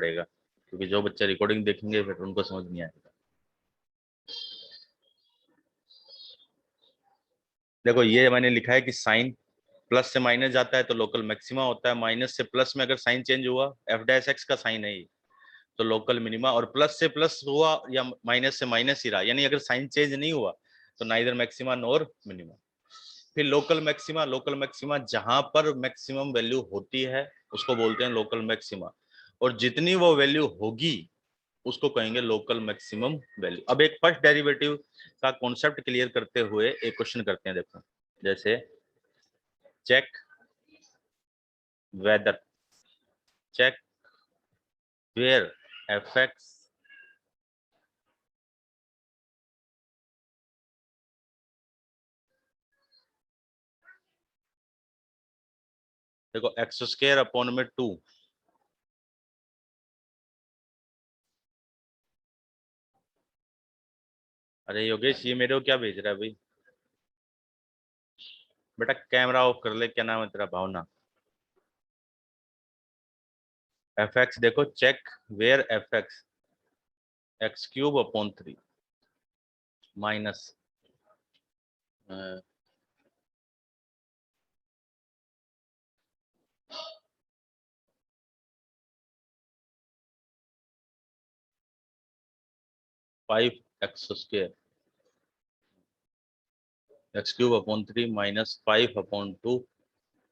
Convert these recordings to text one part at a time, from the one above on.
पड़ेगा, क्योंकि जो बच्चे रिकॉर्डिंग देखेंगे फिर उनको समझ नहीं आएगा। देखो ये मैंने लिखा है कि साइन प्लस से माइनस जाता है तो लोकल मैक्सिमा होता है, माइनस से प्लस में अगर साइन चेंज हुआ, एफ डैश एक्स का साइन है ये, तो लोकल मिनिमा, और प्लस से प्लस हुआ या माइनस से माइनस ही रहा, यानी अगर साइन चेंज नहीं हुआ तो नाइदर मैक्सिमा नॉर मिनिमा। फिर लोकल मैक्सिमा जहां पर मैक्सिमम वैल्यू होती है उसको बोलते हैं लोकल मैक्सिमा, और जितनी वो वैल्यू होगी उसको कहेंगे लोकल मैक्सिमम वैल्यू। अब एक फर्स्ट डेरिवेटिव का कॉन्सेप्ट क्लियर करते हुए एक क्वेश्चन करते हैं। देखो जैसे check whether, check where f x देखो एक्स स्क्वायर अपॉन में 2, अरे योगेश ये मेरे को क्या भेज रहा है भाई? बेटा कैमरा ऑफ कर ले, क्या नाम है तेरा? भावना। एफ एक्स देखो check where f x x cube upon 3 minus 5 x square x cube upon 3 minus 5/2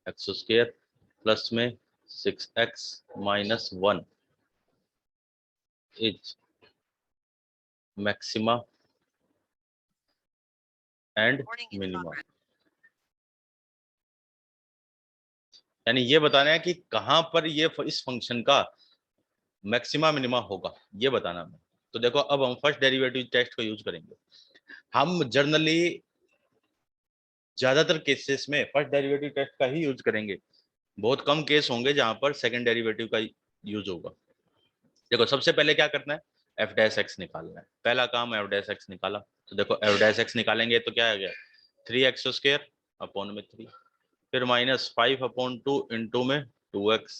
x square plus में 6x minus 1 is maxima and minima. यानी ये बताना है कि कहां पर ये इस फंक्शन का मैक्सिमा मिनिमा होगा, ये बताना है। तो देखो अब हम फर्स्ट डेरिवेटिव टेस्ट को यूज करेंगे। हम जनरली ज्यादातर केसेस में फर्स्ट डेरिवेटिव टेस्ट का ही यूज करेंगे, बहुत कम केस होंगे जहां पर सेकंड डेरिवेटिव का यूज होगा। देखो सबसे पहले क्या करना है, एफ डैश एक्स निकालना है, पहला काम एफ डैश एक्स निकाला। तो देखो एफ डैश एक्स निकालेंगे तो क्या आ गया, 3x² अपॉन में 3, फिर माइनस 5/2 इंटू में 2x,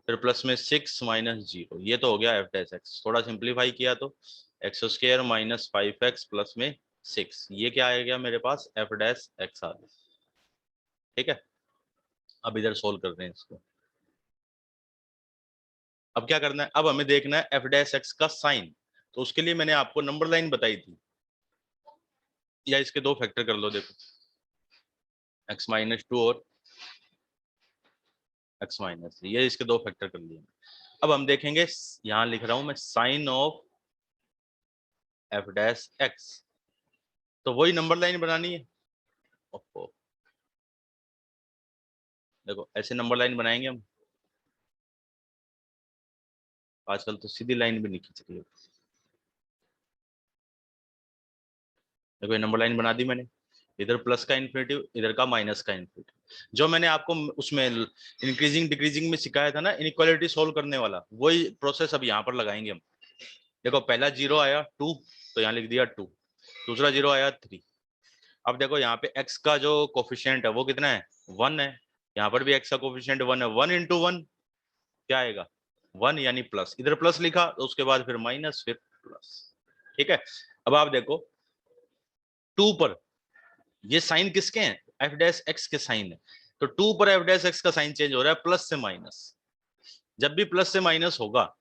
फिर प्लस में 6 माइनस 0, ये तो हो गया एफ डैश एक्स। थोड़ा सिंप्लीफाई किया तो x² माइनस 5x प्लस में 6, ये क्या आ गया मेरे पास, एफ डैश एक्स आ गया। ठीक है, अब इधर सोल्व कर रहे हैं इसको। अब क्या करना है, अब हमें देखना है एफ डैश एक्स का साइन। तो उसके लिए मैंने आपको नंबर लाइन बताई थी, या इसके दो फैक्टर कर लो। देखो x-2 और x-3, ये इसके दो फैक्टर कर लिए। अब हम देखेंगे, यहां लिख रहा हूं मैं sign of f dash x, तो वही नंबर लाइन बनानी है। ओहो, देखो ऐसे नंबर लाइन बनाएंगे हम, आजकल तो सीधी लाइन भी नहीं खींच रही है। देखो ये नंबर लाइन बना दी मैंने, इधर प्लस का इन्फिनेटिव, इधर का माइनस का इन्फिनेटिव। जो मैंने आपको उसमें इंक्रीजिंग डिक्रीजिंग में सिखाया था ना, इनइक्वालिटी सोल्व करने वाला, वही प्रोसेस अब यहाँ पर लगाएंगे हम। देखो पहला जीरो आया 2, तो यहाँ लिख दिया 2, दूसरा जीरो आया 3। अब देखो यहाँ पे x का जो कोफिशिएंट है वो कितना है, 1 है, यहाँ पर भी x का कोफिशिएंट 1 है, 1 इंटू 1 क्या आएगा, 1, यानी प्लस, इधर प्लस लिखा तो उसके बाद फिर माइनस फिर प्लस। ठीक है, अब आप देखो 2 पर ये साइन किसके हैं, एफ डैश एक्स के साइन है, तो 2 पर एफ डैश एक्स का साइन चेंज हो रहा है प्लस से माइनस। जब भी प्लस से माइनस होगा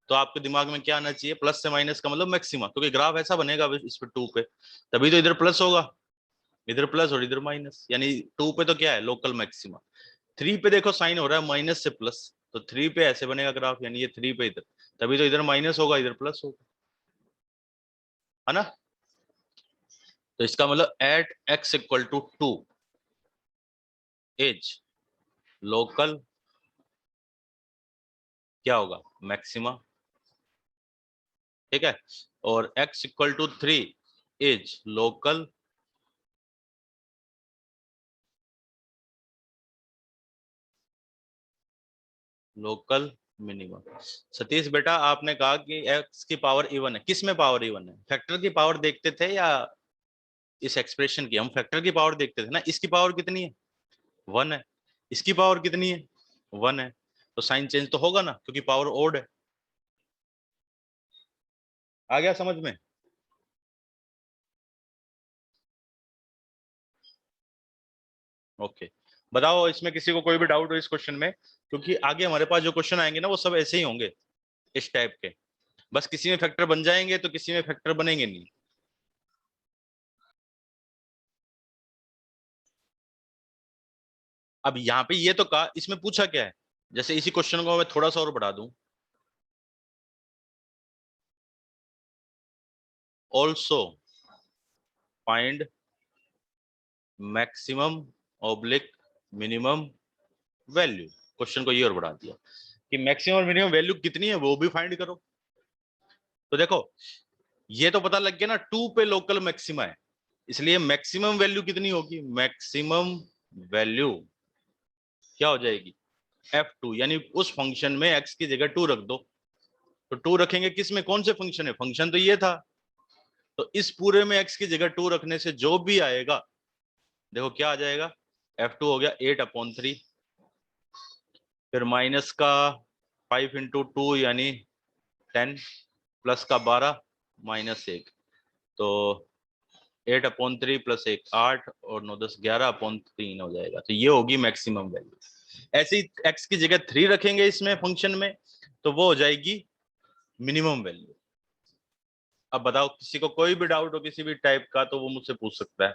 तो आपके दिमाग में क्या आना चाहिए, प्लस से माइनस का मतलब मैक्सिमा, क्योंकि ग्राफ ऐसा बनेगा इस पे 2 पे, तभी तो इधर प्लस होगा, इधर प्लस और इधर माइनस, यानी 2 पे तो क्या है लोकल मैक्सिमा। 3 पे देखो साइन हो रहा है माइनस से प्लस, तो 3 पे ऐसे बनेगा ग्राफ, यानी ये 3 पे इधर, तभी तो इधर माइनस होगा इधर प्लस होगा, है ना। तो इसका मतलब at x equal to 2 as local क्या होगा, मैक्सिमा। ठीक है, और x equal to 3 is local local minimum. Satish बेटा आपने कहा कि x की पावर इवन है, किस में पावर इवन है, फैक्टर की पावर देखते थे या इस एक्सप्रेशन की? हम फैक्टर की पावर देखते थे ना, इसकी पावर कितनी है, 1 है, इसकी पावर कितनी है, 1 है, तो साइन चेंज तो होगा ना, क्योंकि पावर ओड है। आ गया समझ में? ओके, बताओ इसमें किसी को कोई भी डाउट हो इस क्वेश्चन में, क्योंकि आगे हमारे पास जो क्वेश्चन आएंगे ना वो सब ऐसे ही होंगे, इस टाइप के। बस किसी में फैक्टर बन जाएंगे तो किसी में फैक्टर बनेंगे नहीं। अब यहाँ पे ये तो कहा, इसमें पूछा क्या है, जैसे इसी क्वेश्चन को मैं थोड़ा सा और बढ़ा दूं, also find maximum oblique minimum value. Question को ये और बढ़ा दिया कि मैक्सिमम और मिनिमम वैल्यू कितनी है वो भी फाइंड करो। तो देखो ये तो पता लग गया ना, 2 पे लोकल मैक्सिमा है, इसलिए मैक्सिमम वैल्यू कितनी होगी, मैक्सिमम वैल्यू क्या हो जाएगी, f2, यानी उस फंक्शन में x की जगह 2 रख दो। तो 2 रखेंगे किस में, कौन से फंक्शन है, फंक्शन तो ये था, तो इस पूरे में x की जगह 2 रखने से जो भी आएगा, देखो क्या आ जाएगा, f2 हो गया 8/3, फिर माइनस का 5 × 2 यानी 10, प्लस का 12 -1, तो 8/3 प्लस 1 8 और 9 10 11/3 हो जाएगा। तो ये होगी मैक्सिमम वैल्यू। ऐसे ही x की जगह 3 रखेंगे इसमें फंक्शन में, तो वो हो जाएगी मिनिमम वैल्यू। अब बताओ किसी को कोई भी डाउट हो किसी भी टाइप का तो वो मुझसे पूछ सकता है।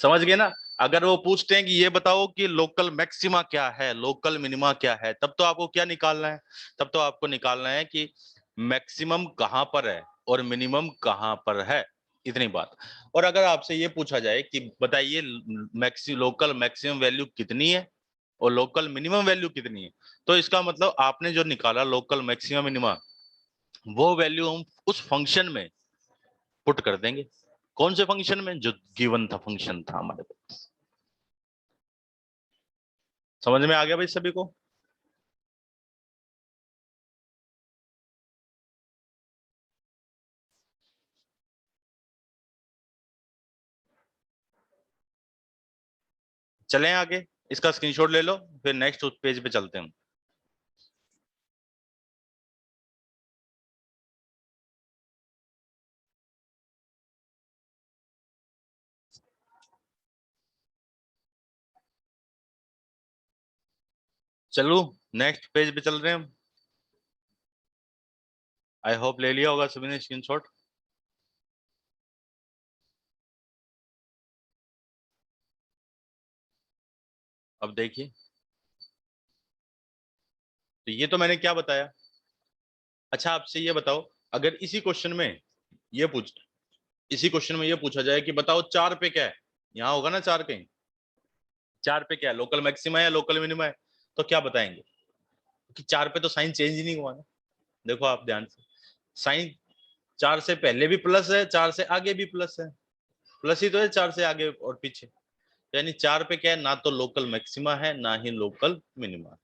समझ गए ना? अगर वो पूछते हैं कि ये बताओ कि लोकल मैक्सिमा क्या है, लोकल मिनिमा क्या है, तब तो आपको क्या निकालना है, तब तो आपको निकालना है कि मैक्सिमम कहां पर है और मिनिमम कहां पर है, इतनी बात। और अगर आपसे ये पूछा जाए कि बताइए लोकल मैक्सिमम वैल्यू कितनी है और लोकल मिनिमम वैल्यू कितनी है, तो इसका मतलब आपने जो निकाला लोकल मैक्सिमम मिनिमा, वो वैल्यू हम उस फंक्शन में पुट कर देंगे। कौन से फंक्शन में, जो गिवन था फंक्शन था हमारे पास। समझ में आ गया भाई सभी को? चलें आगे, इसका स्क्रीनशॉट ले लो, फिर नेक्स्ट उस पेज पे चलते हैं। चलो नेक्स्ट पेज पे चल रहे हैं हम। आई होप ले लिया होगा सभी ने स्क्रीनशॉट। अब देखिए, तो ये तो मैंने क्या बताया। अच्छा आपसे ये बताओ, अगर इसी क्वेश्चन में ये पूछा जाए कि बताओ 4 पे क्या है, यहाँ होगा ना 4 कहीं, 4 पे क्या है, लोकल मैक्सिमा है या लोकल मिनिमा है, तो क्या बताएंगे कि 4 पे तो साइन चेंज ही नहीं हुआ ना। देखो आप ध्यान से, साइन 4 से पहले भी प्लस है, 4 से आगे भी प्लस है, प्लस ही तो है 4 से आगे और पीछे। यानी 4 पे क्या है, ना तो लोकल मैक्सिमा है ना ही लोकल मिनिमा है।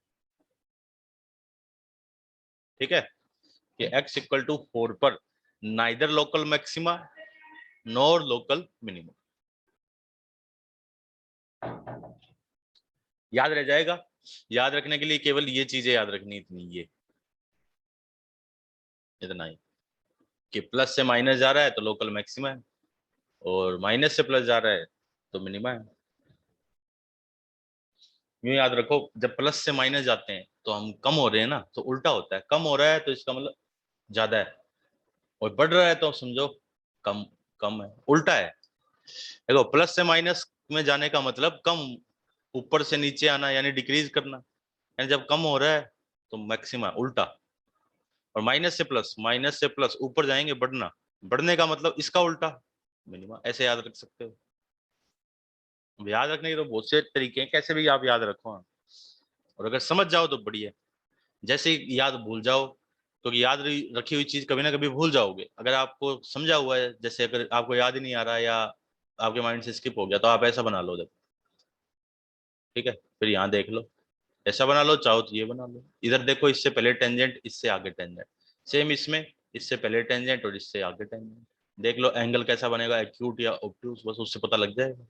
ठीक है, कि x इक्वल टू 4 पर neither local maxima nor local minima. याद रह जाएगा, याद रखने के लिए केवल ये चीजें याद रखनी, इतनी ये इतना ही, कि प्लस से माइनस जा रहा है तो लोकल मैक्सिमा है, और माइनस से प्लस जा रहा है तो मिनिमा है। यूं याद रखो, जब प्लस से माइनस जाते हैं तो हम कम हो रहे हैं ना, तो उल्टा होता है, कम हो रहा है तो इसका मतलब ज्यादा है, और बढ़ रहा है तो समझो कम, कम है, उल्टा है। देखो प्लस से माइनस में जाने का मतलब कम, ऊपर से नीचे आना यानी डिक्रीज करना, यानी जब कम हो रहा है तो मैक्सिमा उल्टा, और माइनस से प्लस ऊपर जाएंगे बढ़ना, बढ़ने का मतलब इसका उल्टा मिनिमा। ऐसे याद रख सकते हो। अब याद रखने के तो बहुत से तरीके हैं, कैसे भी आप याद रखो, हाँ। और अगर समझ जाओ तो बढ़िया, जैसे ही याद भूल जाओ, क्योंकि तो याद रखी हुई चीज कभी ना कभी भूल जाओगे। अगर आपको समझा हुआ है, जैसे अगर आपको याद ही नहीं आ रहा या आपके माइंड से स्किप हो गया, तो आप ऐसा बना लो, देखो ठीक है, फिर यहाँ देख लो, ऐसा बना लो, चाहो तो ये बना लो, इधर देखो इससे पहले टेंजेंट इससे आगे टेंजेंट, सेम इसमें इससे पहले टेंजेंट और इससे आगे टेंजेंट, देख लो एंगल कैसा बनेगा, एक्यूट या ऑब्ट्यूज, बस उससे पता लग जाएगा।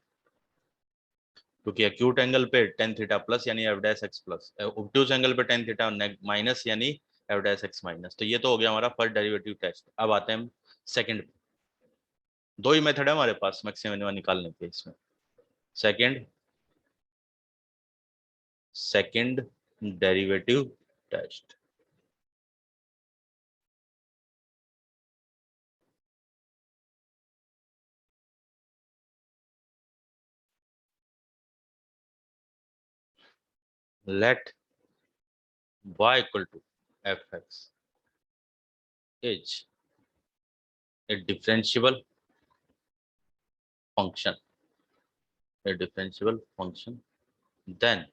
क्योंकि एक्यूट एंगल पे टेन थीटा प्लस यानी F dash x plus, obtuse angle पे टेन थीटा माइनस यानी एफ डैश एक्स माइनस। तो ये तो हो गया हमारा फर्स्ट डेरिवेटिव टेस्ट। अब आते हैं सेकंड। दो ही मेथड है हमारे पास मैक्सिमम मिनिमम निकालने के इसमें। Second derivative test. Let y equal to fx is a differentiable function, then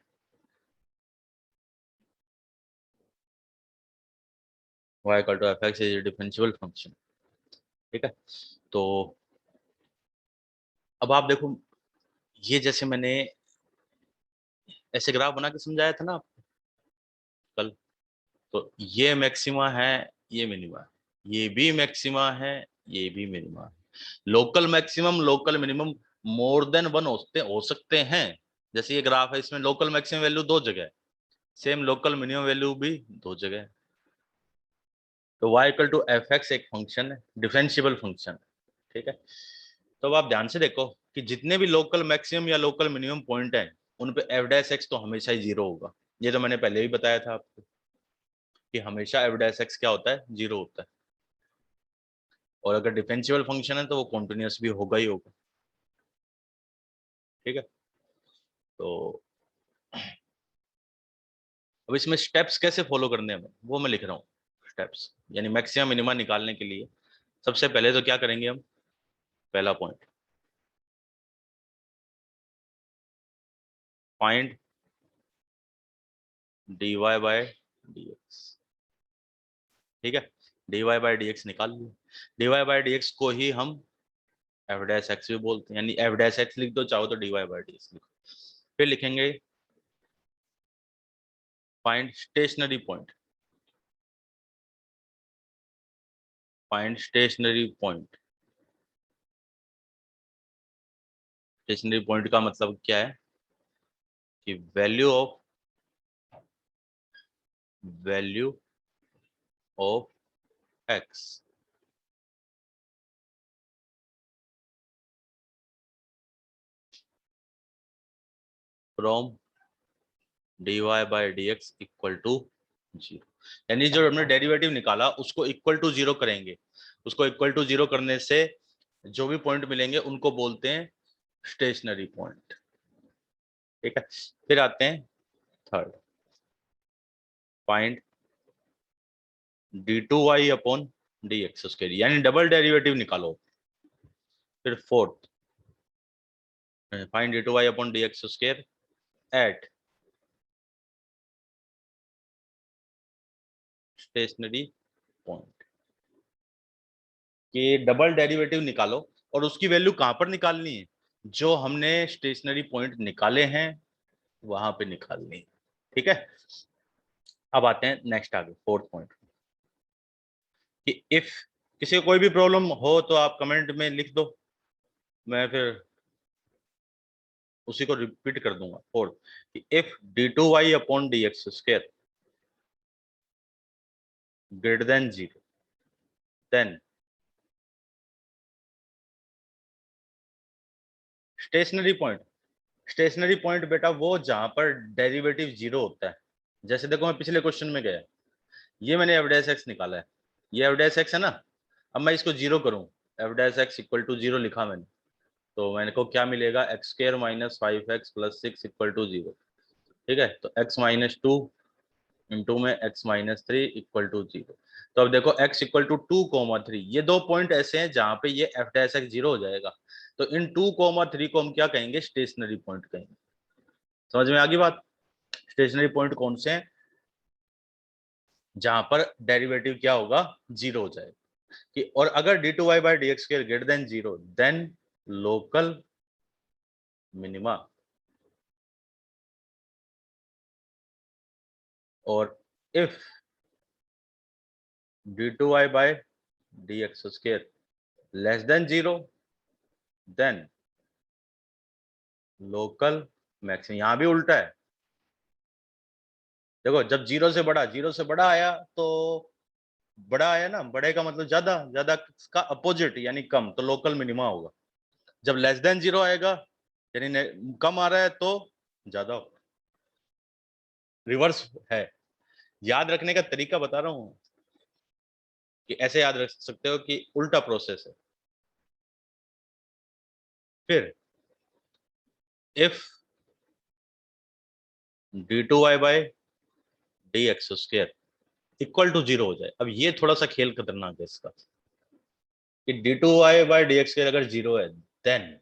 y equal to fx is a differentiable function। ठीक है, तो अब आप देखो, ये जैसे मैंने ऐसे ग्राफ बना के समझाया था ना आपको कल, तो ये मैक्सिमा है, ये मिनिमा है, ये भी मैक्सिमा है, ये भी मिनिमा है। Local maximum local minimum more than one हो सकते हैं। जैसे ये ग्राफ है, इसमें लोकल मैक्सिमम वैल्यू दो जगह है, सेम लोकल मिनिमम वैल्यू भी दो जगह है। तो y equal to f x एक फंक्शन है, डिफरेंशियबल फंक्शन है। ठीक है, तो अब आप ध्यान से देखो कि जितने भी लोकल मैक्सिमम या लोकल मिनिमम पॉइंट हैं, उन पे एफ डैश एक्स तो हमेशा ही जीरो होगा। ये तो मैंने पहले भी बताया था आपको कि हमेशा एफ डैश एक्स क्या होता है, जीरो होता है। और अगर डिफरेंशियबल फंक्शन है तो वो कॉन्टिन्यूस भी होगा ही होगा। ठीक है, तो अब इसमें स्टेप्स कैसे फॉलो करने हैं वो मैं लिख रहा हूँ। स्टेप्स यानी मैक्सिमम मिनिमा निकालने के लिए सबसे पहले तो क्या करेंगे हम, पहला point, find dy by dx। ठीक है, dy बाय dx निकाल लिया। dy बाय dx को ही हम एफ डैश एक्स भी बोलते हैं, यानी एफ डैश एक्स लिख दो, चाहो तो dy बाय dx लिखो। फिर लिखेंगे find stationary point, find stationary point. Stationary point का मतलब क्या है कि value of x from dy by dx equal to zero. यानी जो हमने डेरिवेटिव निकाला उसको इक्वल टू जीरो करेंगे। उसको इक्वल टू जीरो करने से जो भी पॉइंट मिलेंगे उनको बोलते हैं स्टेशनरी पॉइंट। ठीक है, फिर आते हैं third, find d two y upon d x square, यानी डबल डेरिवेटिव निकालो। फिर fourth, find d two y upon d x square at stationary point. कि डबल डेरिवेटिव निकालो और उसकी वैल्यू कहां पर निकालनी है, जो हमने स्टेशनरी पॉइंट निकाले हैं वहां पे निकालनी है। ठीक है, अब आते हैं नेक्स्ट आगे फोर्थ पॉइंट, कि इफ किसी को कोई भी प्रॉब्लम हो तो आप कमेंट में लिख दो, मैं फिर उसी को रिपीट कर दूंगा। फोर्थ, कि if d two y upon d x square greater than zero, then stationary point. Stationary point बेटा वो जहां पर डेरिवेटिव जीरो होता है। जैसे देखो मैं पिछले क्वेश्चन में गया, ये मैंने एफ डैश एक्स निकाला है, ये एफ डैश एक्स है ना। अब मैं इसको जीरो करूं, f dash x equal to zero लिखा मैंने, तो मैंने को क्या मिलेगा, x square minus five x plus six equal to zero. ठीक है, तो एक्स माइनस टू इंटू में x minus three equal to zero. तो अब देखो x equal to two comma three, ये दो पॉइंट ऐसे हैं जहां पे ये एफ डैश एक्स जीरो हो जाएगा। तो इन टू कोमा थ्री को हम क्या कहेंगे, स्टेशनरी पॉइंट कहेंगे। समझ में आ गई बात। स्टेशनरी पॉइंट कौन से हैं, जहां पर डेरिवेटिव क्या होगा, जीरो हो जाएगा। कि और अगर d two y by d x square greater than zero, then local minima. और if d two y by d x square less than zero, then local maximum. यहां भी उल्टा है, देखो जब जीरो से बड़ा आया तो बड़ा आया ना, बड़े का मतलब ज्यादा, ज्यादा का अपोजिट यानी कम, तो लोकल मिनिमा होगा। जब लेस देन जीरो आएगा यानी कम आ रहा है तो ज्यादा होगा। रिवर्स है। याद रखने का तरीका बता रहा हूं कि ऐसे याद रख सकते हो कि उल्टा प्रोसेस है। फिर if d2y by d x square equal to zero हो जाए। अब ये थोड़ा सा खेल खतरनाक है इसका कि d2y by d x square अगर जीरो है then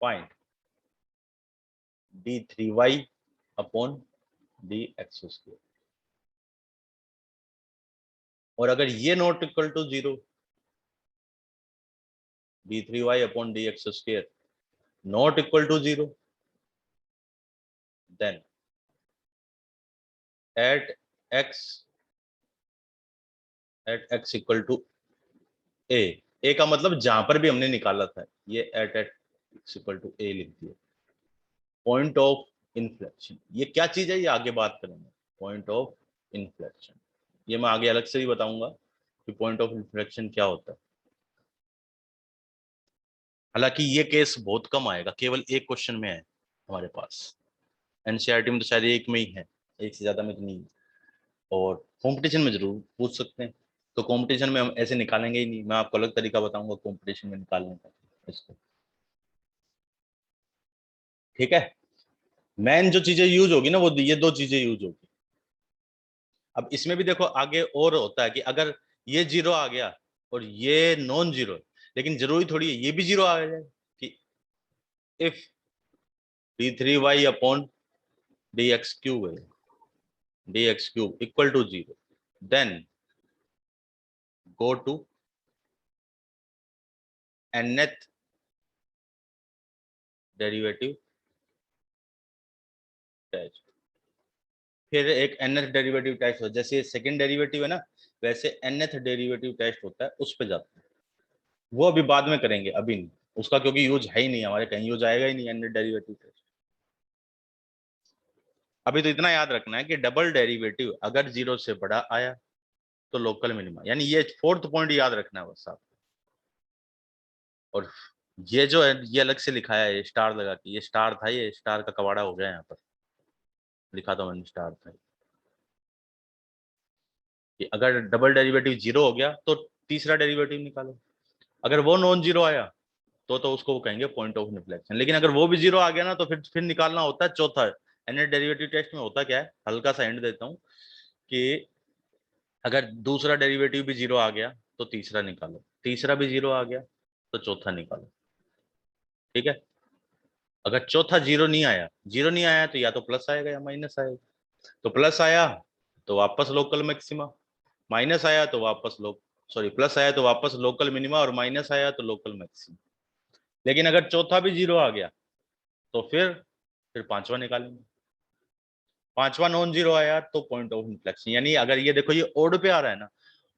point d3y upon d x square. और अगर ये not equal to zero, d3y upon d x square not equal to zero, then at x equal to a का मतलब जहां पर भी हमने निकाला था, ये at x equal to a लिख दिया। पॉइंट ऑफ इन्फ्लेक्शन ये क्या चीज है, ये आगे बात करेंगे। पॉइंट ऑफ इन्फ्लेक्शन ये मैं आगे अलग से ही बताऊंगा कि पॉइंट ऑफ इन्फ्लेक्शन क्या होता है। हालांकि ये केस बहुत कम आएगा, केवल एक क्वेश्चन में है हमारे पास। एनसीईआरटी में तो शायद एक में ही है, एक से ज्यादा में तो नहीं है। और कंपटीशन में जरूर पूछ सकते हैं। तो कंपटीशन में हम ऐसे निकालेंगे ही नहीं, मैं आपको अलग तरीका बताऊंगा कंपटीशन में निकालने का इसको। ठीक है, मेन जो चीजें यूज होगी ना वो ये दो चीजें यूज होगी। अब इसमें भी देखो आगे और होता है कि अगर ये जीरो आ गया और ये नॉन जीरो, लेकिन जरूरी थोड़ी है ये भी जीरो आ जाए कि if d3y upon d x cube है, d x cube equal to zero, then go to nth derivative test. फिर एक nth डेरिवेटिव टेस्ट हो, जैसे सेकंड डेरिवेटिव है ना वैसे nth डेरिवेटिव टेस्ट होता है, उस पर जाते हैं। वो अभी बाद में करेंगे, अभी नहीं उसका, क्योंकि यूज है ही नहीं हमारे, कहीं यूज आएगा ही नहीं nth डेरिवेटिव टेस्ट। अभी तो इतना याद रखना है कि डबल डेरिवेटिव अगर जीरो से बड़ा आया तो लोकल मिनिमा, यानी ये फोर्थ पॉइंट याद रखना है बस आपको। और ये जो है ये अलग से लिखा है, ये स्टार लगा के, ये स्टार था, ये स्टार का कबाड़ा हो गया यहाँ पर, लिखा था मैंने स्टार था कि अगर डबल डेरिवेटिव जीरो हो गया तो तीसरा डेरिवेटिव निकालो। अगर वो नॉन जीरो आया तो उसको वो कहेंगे पॉइंट ऑफ इन्फ्लेक्शन। लेकिन अगर वो भी जीरो आ गया ना तो फिर निकालना होता है चौथा। nth डेरिवेटिव टेस्ट में होता क्या है, हल्का सा हिंट देता हूँ कि अगर दूसरा डेरिवेटिव भी जीरो आ गया तो तीसरा निकालो, तीसरा भी जीरो आ गया तो चौथा निकालो। ठीक है, अगर चौथा जीरो नहीं आया, जीरो नहीं आया तो या तो प्लस आएगा या माइनस आएगा। तो प्लस आया तो वापस लोकल मैक्सिमा, माइनस आया तो वापस सॉरी प्लस आया तो वापस लोकल मिनिमा, और माइनस आया तो लोकल मैक्सिमा। लेकिन अगर चौथा भी जीरो आ गया तो फिर पांचवा निकालेंगे। पांचवा नॉन जीरो आया तो पॉइंट ऑफ इन्फ्लेक्शन, यानी अगर ये देखो ये ओड पे आ रहा है ना,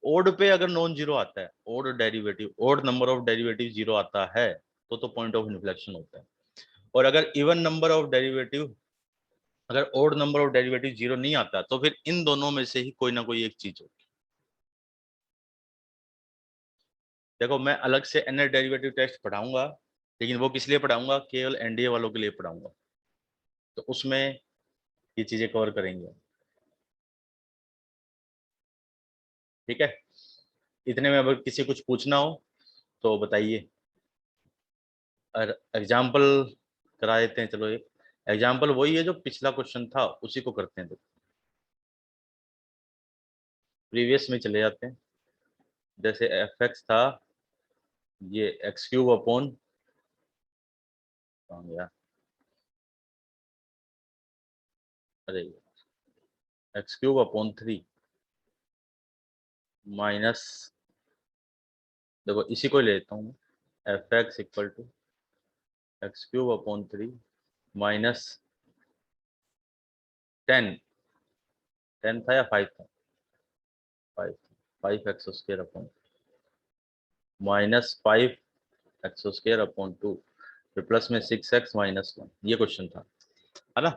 ओड पे अगर नॉन जीरो आता है, odd derivative, odd number of derivative zero आता है तो पॉइंट ऑफ इन्फ्लेक्शन होता है। और अगर इवन नंबर ऑफ डेरिवेटिव, अगर odd number of derivative zero नहीं आता तो फिर इन दोनों में से ही कोई ना कोई एक चीज होगी। देखो मैं अलग से nth डेरिवेटिव टेस्ट पढ़ाऊंगा, लेकिन वो किस लिए पढ़ाऊंगा, केवल एनडीए वालों के लिए पढ़ाऊंगा, तो उसमें ये चीजें कवर करेंगे। ठीक है, इतने में अगर किसी कुछ पूछना हो तो बताइए। और एग्जाम्पल करा देते हैं, चलो एक एग्जाम्पल वही है जो पिछला क्वेश्चन था उसी को करते हैं। तो प्रीवियस में चले जाते हैं। जैसे एफ एक्स था, ये एक्स क्यूब अपॉन गया, अरे एक्स क्यूब अपॉन 3 माइनस, देखो इसी को ले लेता हूँ, f x equal to x cube upon 3 minus 10, 10 था या 5 था, 5, 5 x square upon minus 5 x square upon 2, फिर प्लस में 6x माइनस 1, ये क्वेश्चन था। है ना।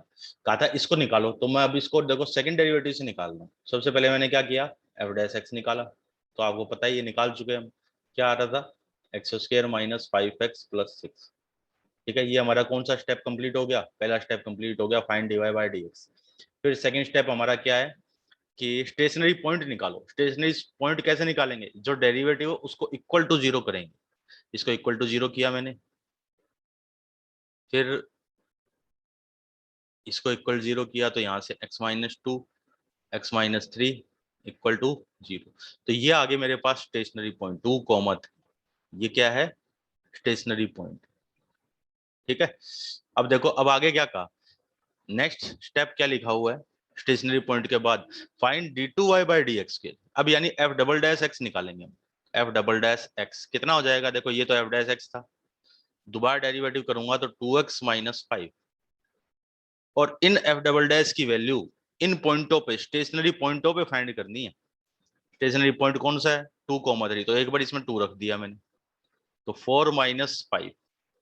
कहा था इसको निकालो, तो मैं अब इसको देखो सेकंड डेरिवेटिव से निकाल रहा हूँ। सबसे पहले मैंने क्या किया, एफ डैश एक्स निकाला, तो आपको पता ही ये निकाल चुके हम। क्या आ रहा था, x square minus 5x plus 6। ठीक है, ये हमारा कौन सा स्टेप कंप्लीट हो गया, पहला स्टेप कंप्लीट हो गया, find d y by d x. फिर सेकेंड स्टेप हमारा क्या है कि स्टेशनरी पॉइंट निकालो। स्टेशनरी पॉइंट कैसे निकालेंगे, जो डेरिवेटिव हो उसको इक्वल टू जीरो करेंगे। इसको इक्वल टू जीरो किया मैंने, फिर इसको इक्वल जीरो किया, तो यहाँ से x-2 x-3 equal to zero. तो ये आगे मेरे पास स्टेशनरी पॉइंट 2, ये क्या है, स्टेशनरी पॉइंट। ठीक है, अब देखो अब आगे क्या कहा, नेक्स्ट स्टेप क्या लिखा हुआ है स्टेशनरी पॉइंट के बाद, find d two y by d x के। अब यानी एफ डबल डैश एक्स निकालेंगे हम। एफ डबल डैश एक्स कितना हो जाएगा, देखो ये तो एफ डैश एक्स था, दोबारा डेरिवेटिव करूंगा तो 2x-5। और इन एफ डबल डैश की वैल्यू इन पॉइंटों पे, स्टेशनरी पॉइंटों पे फाइंड करनी है। स्टेशनरी पॉइंट कौन सा है, 2, 3, तो एक बार इसमें 2 रख दिया मैंने, तो 4-5।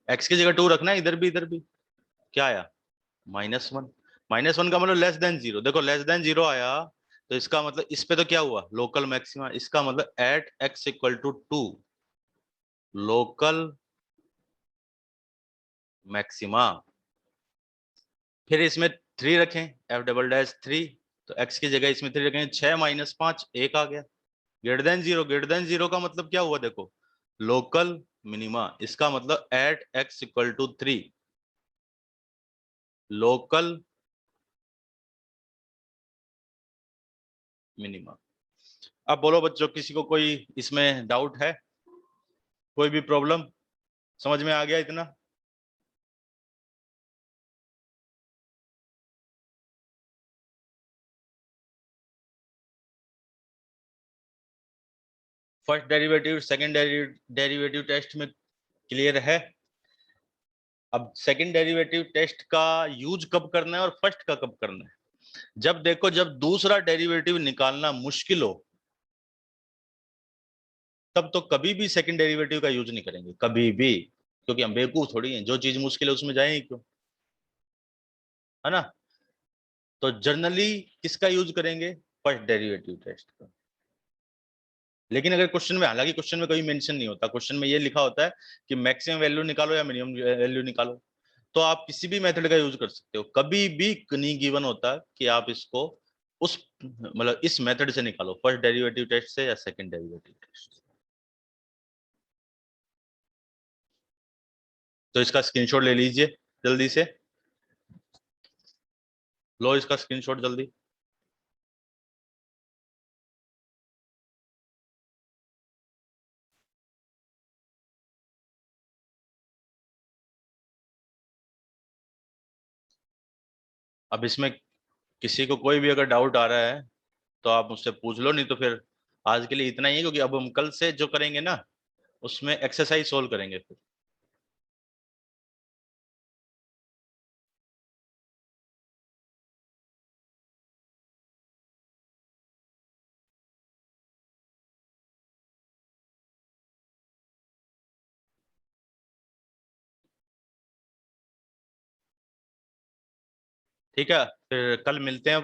एक्स की जगह 2 रखना है, इधर भी क्या आया, -1। -1 का मतलब लेस देन जीरो, देखो लेस देन जीरो आया, तो इसका मतलब इस पे तो क्या हुआ, लोकल मैक्सिमा। इसका मतलब at x equal to 2 local maxima. फिर इसमें 3 रखें, एफ डबल डैश 3, तो एक्स की जगह इसमें 3 रखें, 6-5 1 आ गया। ग्रेटर देन जीरो का मतलब क्या हुआ, देखो लोकल मिनिमा। इसका मतलब at x equal to 3 local minima. अब बोलो बच्चों, किसी को कोई इसमें डाउट है, कोई भी प्रॉब्लम, समझ में आ गया इतना। First derivative second derivative test में क्लियर है। अब सेकंड डेरिवेटिव टेस्ट का यूज कब करना है और फर्स्ट का कब करना है, जब देखो जब दूसरा डेरिवेटिव निकालना मुश्किल हो, तब तो कभी भी सेकंड डेरिवेटिव का यूज नहीं करेंगे, कभी भी। क्योंकि हम बेवकूफ थोड़ी हैं, जो चीज मुश्किल है उसमें जाएंगे क्यों, है ना। तो जनरली किसका यूज करेंगे, फर्स्ट डेरिवेटिव टेस्ट का। लेकिन अगर क्वेश्चन में, हालांकि क्वेश्चन में कभी मेंशन नहीं होता, क्वेश्चन में ये लिखा होता है कि मैक्सिमम वैल्यू निकालो या मिनिमम वैल्यू निकालो, तो आप किसी भी मेथड का यूज कर सकते हो। कभी भी नहीं गिवन होता कि आप इसको उस मतलब इस मेथड से निकालो, फर्स्ट डेरिवेटिव टेस्ट से या सेकंड डेरिवेटिव टेस्ट। तो इसका स्क्रीनशॉट ले लीजिए जल्दी से, लो इसका स्क्रीनशॉट जल्दी। अब इसमें किसी को कोई भी अगर डाउट आ रहा है तो आप मुझसे पूछ लो, नहीं तो फिर आज के लिए इतना ही है, क्योंकि अब हम कल से जो करेंगे ना उसमें एक्सरसाइज सोल्व करेंगे फिर। ठीक है, फिर कल मिलते हैं।